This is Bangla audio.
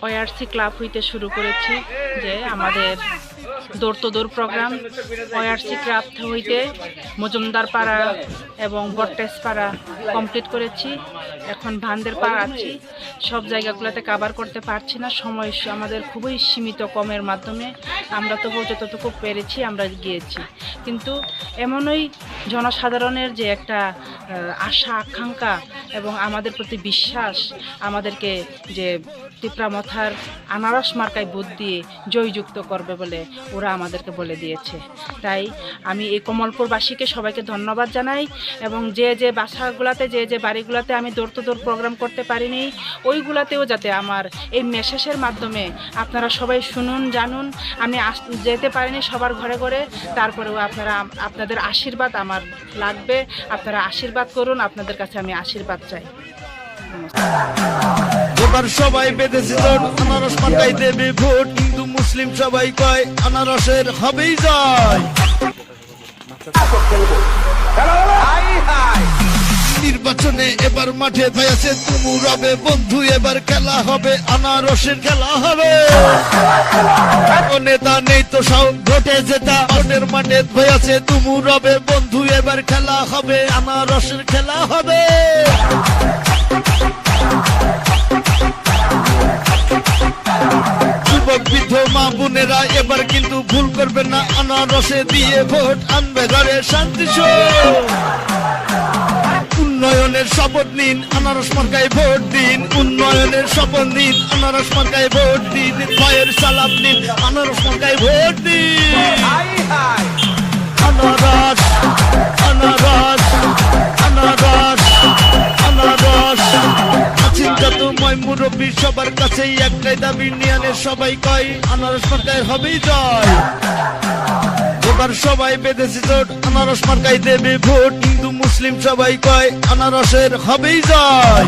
ওআরসি ক্লাব হইতে শুরু করেছি যে আমাদের দৌড় তো দৌড় প্রোগ্রাম। ওআরসি ক্লাব হইতে মজুমদার পাড়া এবং বট্টেস পাড়া কমপ্লিট করেছি। এখন ভান্দের পাড়া আছি। সব জায়গাগুলোতে কাভার করতে পারছি না, সময় আমাদের খুবই সীমিত কমের মাধ্যমে আমরা তবু যতটুকু পেরেছি আমরা গিয়েছি। কিন্তু এমনই জনসাধারণের যে একটা আশা আকাঙ্ক্ষা এবং আমাদের প্রতি বিশ্বাস আমাদেরকে যে টিপরামথার আনারস মার্কায় ভোট দিয়ে জয়যুক্ত করবে বলে ওরা আমাদেরকে বলে দিয়েছে। তাই আমি এই কমলপুরবাসীকে সবাইকে ধন্যবাদ জানাই এবং যে যে বাসাগুলোতে যে বাড়িগুলোতে আমি দৌড় তো দৌড় প্রোগ্রাম করতে পারিনি ওইগুলাতেও যাতে আমার এই মেসেজের মাধ্যমে আপনারা সবাই শুনুন, জানুন। আমি যেতে পারিনি সবার ঘরে ঘরে, তারপরেও আপনাদের আশীর্বাদ আমার লাগবে। আপনারা আশীর্বাদ করুন, আপনাদের কাছে আমি আশীর্বাদ চাই। এবার সবাই বেঁধেছে জোট, আনারস মার্কায় দেবে ভোট। হিন্দু মুসলিম সবাই কয় আনারসের হবেই জয়। নির্বাচনে এবার মাঠে হয়েছে তুমু রবে বন্ধু, এবার খেলা হবে আনারসের খেলা হবে। নেতা নেই তো সব ভোটে জেতা, ভোটের মাঠে হয়েছে তুমু রবে বন্ধু, এবার খেলা হবে আনারসের খেলা হবে। যুবক বৃদ্ধ মা বোনেরা এবার কিন্তু ভুল করবে না, আনারসে দিয়ে ভোট আনবে ঘরে শান্তি। উন্নয়নের শপথ নিন, আনারস মার্কায় ভোট দিন। উন্নয়নের শপথ নিন, আনারস মার্কায় ভোট দিন। ভয়ের সালাপ নিন, আনারস মার্কায় ভোট দিন। আনারস আনারস আনারস আনারস। আছেন যত ময় মুরব্বী সবার কাছেই একটাই দাবি নিয়ানের সবাই কয় আনারস মার্কায় হবেই জয়। এবার সবাই বেঁধেছে জোট, আনারস মার্কায় দেবে ভোট। হিন্দু মুসলিম সবাই কয় আনারসের হবেই জয়।